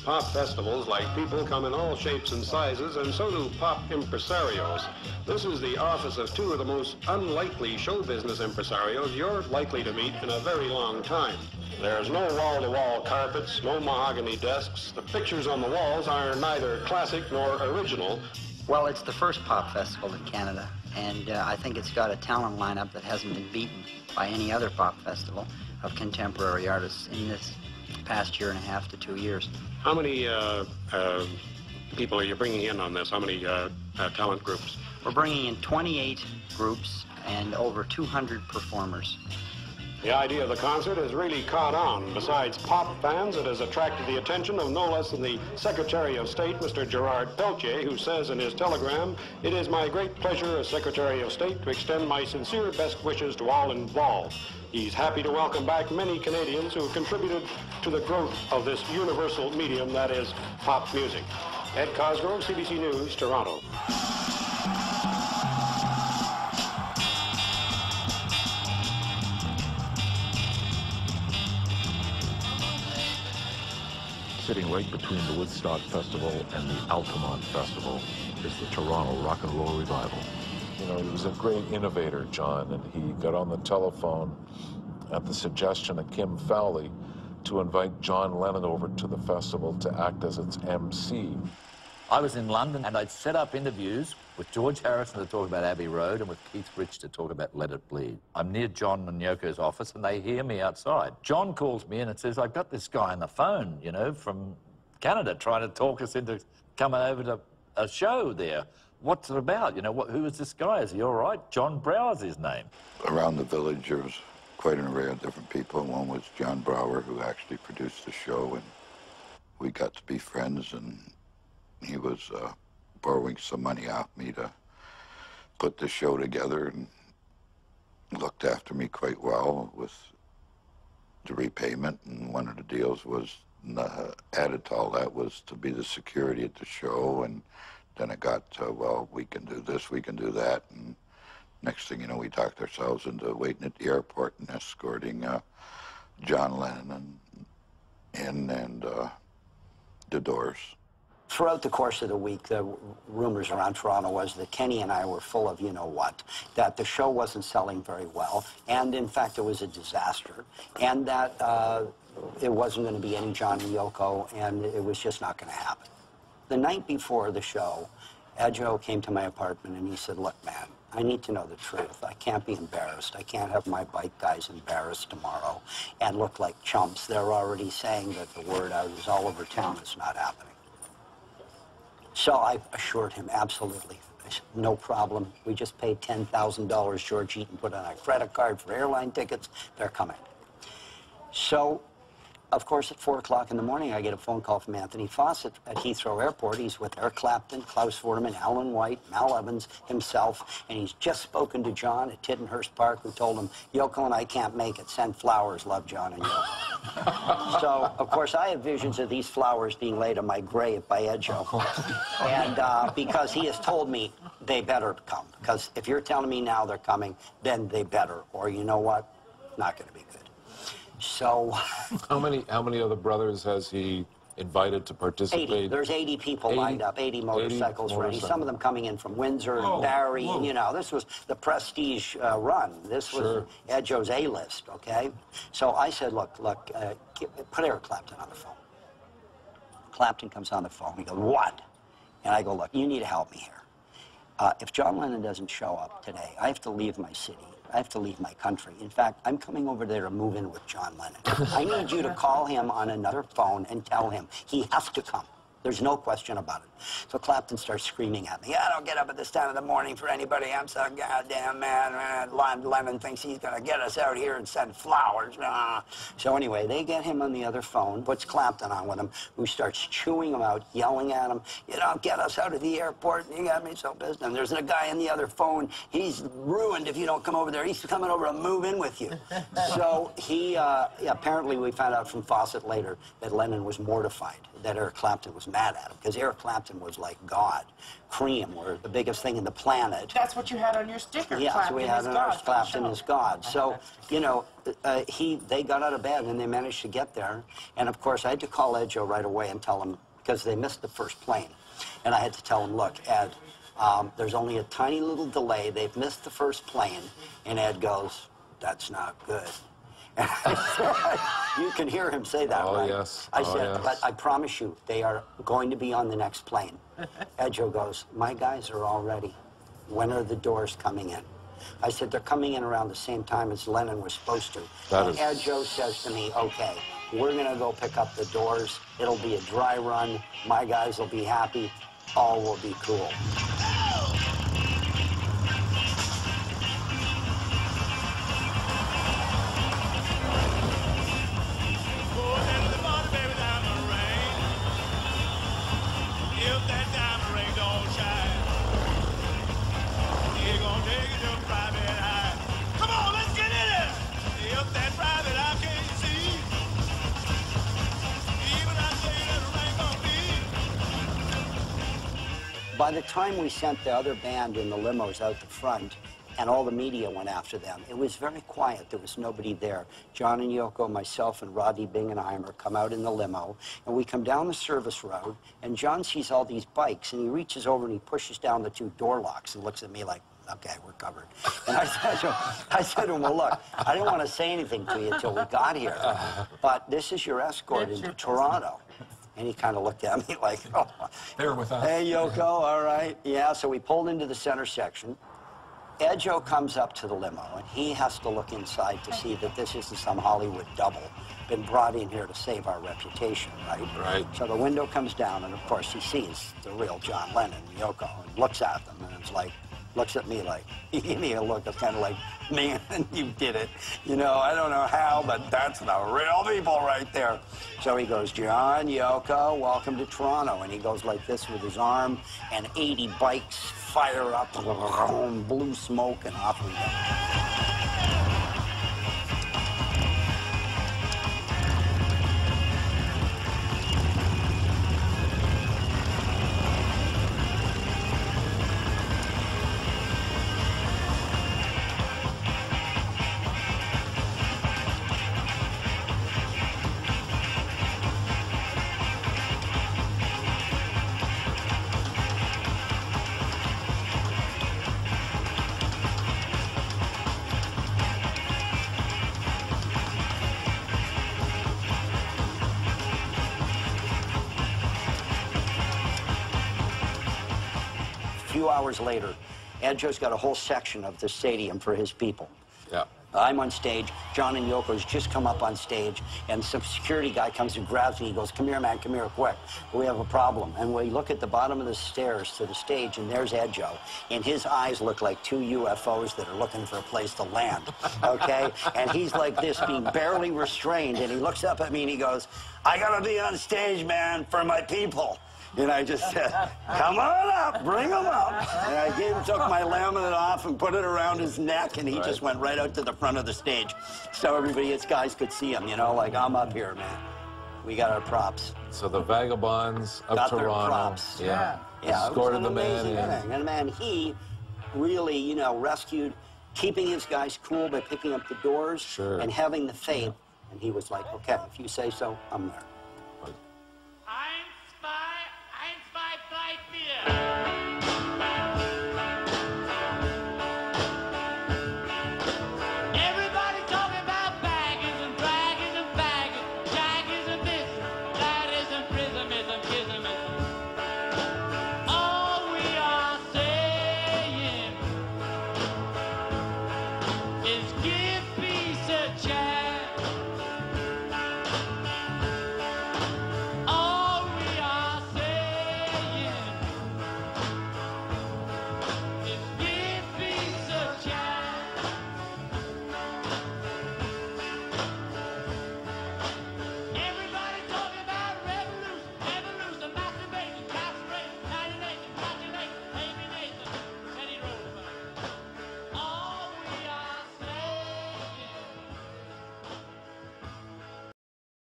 pop festivals, like people, come in all shapes and sizes, and so do pop impresarios. This is the office of two of the most unlikely show business impresarios you're likely to meet in a very long time. There's no wall-to-wall carpets, no mahogany desks. The pictures on the walls are neither classic nor original. Well, it's the first pop festival in Canada, and I think it's got a talent lineup that hasn't been beaten by any other pop festival of contemporary artists in this past year and a half to 2 years. How many people are you bringing in on this? How many talent groups? We're bringing in 28 groups and over 200 performers. The idea of the concert has really caught on. Besides pop fans, it has attracted the attention of no less than the Secretary of State, Mr. Gerard Peltier, who says in his telegram, "It is my great pleasure as Secretary of State to extend my sincere best wishes to all involved." He's happy to welcome back many Canadians who have contributed to the growth of this universal medium that is pop music. Ed Cosgrove, CBC News, Toronto. Sitting right between the Woodstock Festival and the Altamont Festival is the Toronto Rock and Roll Revival. You know, he was a great innovator, John, and he got on the telephone at the suggestion of Kim Fowley to invite John Lennon over to the festival to act as its MC. I was in London and I'd set up interviews with George Harrison to talk about Abbey Road and with Keith Rich to talk about Let It Bleed. I'm near John and Yoko's office and they hear me outside. John calls me in and says, "I've got this guy on the phone, you know, from Canada trying to talk us into coming over to a show there. What's it about? You know, who is this guy? Is he all right?" John Brower's his name. Around the village, there was quite an array of different people. One was John Brower, who actually produced the show, and we got to be friends, and he was borrowing some money off me to put the show together and looked after me quite well with the repayment. And one of the deals was, added to all that, was to be the security at the show. And then it got to, well, we can do this, we can do that. And next thing you know, we talked ourselves into waiting at the airport and escorting John Lennon and the Doors. Throughout the course of the week, the rumors around Toronto was that Kenny and I were full of you-know-what, that the show wasn't selling very well, and in fact it was a disaster, and that it wasn't going to be any John and Yoko, and it was just not going to happen. The night before the show, Edjo came to my apartment and he said, "Look, man, I need to know the truth. I can't be embarrassed. I can't have my bike guys embarrassed tomorrow and look like chumps. They're already saying that the word out is all over town it's not happening." So I assured him, absolutely. I said, "No problem. We just paid $10,000 George Eaton put on a credit card for airline tickets. They're coming." So, of course, at 4 o'clock in the morning, I get a phone call from Anthony Fawcett at Heathrow Airport. He's with Eric Clapton, Klaus Vorderman, Alan White, Mal Evans himself, and he's just spoken to John at Tiddenhurst Park, who told him, "Yoko and I can't make it. Send flowers. Love, John and Yoko." So, of course, I have visions of these flowers being laid on my grave by Edjo. And because he has told me they better come. Because if you're telling me now they're coming, then they better. Or you know what? Not going to be good. So... How many other brothers has he invited to participate? 80. There's 80 people lined up, 80 motorcycles ready. Some of them coming in from Windsor and Barrie. And, you know, this was the prestige run. This was Edjo's A-list, okay? So I said, look, put Eric Clapton on the phone. Clapton comes on the phone. He goes, "What?" And I go, "Look, you need to help me here. If John Lennon doesn't show up today, I have to leave my city. I have to leave my country. In fact, I'm coming over there to move in with John Lennon. I need you to call him on another phone and tell him he has to come. There's no question about it." So Clapton starts screaming at me, "I don't get up at this time of the morning for anybody. I'm so goddamn mad. Lennon thinks he's going to get us out here and send flowers." So anyway, they get him on the other phone, puts Clapton on with him, who starts chewing him out, yelling at him, "You don't get us out of the airport. You got me so pissed. And there's a guy on the other phone. He's ruined if you don't come over there. He's coming over to move in with you." So he, apparently we found out from Fawcett later that Lennon was mortified that Eric Clapton was mad at him, because Eric Clapton was like God. Cream were the biggest thing in the planet. That's what you had on your sticker. Yeah, so we had on ours, Clapton is God. So, you know, they got out of bed and they managed to get there. And of course, I had to call Ed Joe right away and tell him, because they missed the first plane. And I had to tell him, look, Ed, there's only a tiny little delay. They've missed the first plane. And Ed goes, that's not good. And I said, you can hear him say that, right? Yes. I said, but I promise you, they are going to be on the next plane. Ed Joe goes, my guys are all ready. When are the doors coming in? I said, they're coming in around the same time as Lennon was supposed to. And Ed Joe says to me, okay, we're going to go pick up the doors. It'll be a dry run. My guys will be happy. All will be cool. By the time we sent the other band in the limos out the front and all the media went after them, it was very quiet. There was nobody there. John and Yoko, myself, and Rodney Bingenheimer come out in the limo, and we come down the service road, and John sees all these bikes, and he reaches over and he pushes down the 2 door locks and looks at me like, okay, we're covered. And I said to him, well, look, I didn't want to say anything to you until we got here, but this is your escort into Toronto. And he kind of looked at me like, oh. They're with us. Hey, Yoko, all right. Yeah, so we pulled into the center section. Ed Joe comes up to the limo, and he has to look inside to see that this isn't some Hollywood double been brought in here to save our reputation, right? Right. So the window comes down, and of course he sees the real John Lennon and Yoko, and looks at them, and it's like, looks at me like, he gave me a look that's kind of like, man, you did it. You know, I don't know how, but that's the real people right there. So he goes, John, Yoko, welcome to Toronto. And he goes like this with his arm, and 80 bikes fire up, blue smoke, and off we go. A few hours later, Ed Joe's got a whole section of the stadium for his people. Yeah. I'm on stage. John and Yoko's just come up on stage, and some security guy comes and grabs me. He goes, come here, man, come here, quick. We have a problem. And we look at the bottom of the stairs to the stage, and there's Ed Joe. And his eyes look like 2 UFOs that are looking for a place to land, okay? And he's like this, being barely restrained, and he looks up at me and he goes, I gotta be on stage, man, for my people. And I just said, come on up, bring him up. And I took my laminate off and put it around his neck, and he just went right out to the front of the stage. So everybody, his guys could see him, you know, like, I'm up here, man. We got our props. So the Vagabonds of got Toronto. Their props. Yeah. Yeah, Escorted the man amazing in. thing. And man, he really, you know, rescued, keeping his guys cool by picking up the doors Sure. and having the faith. And he was like, okay, if you say so, I'm there.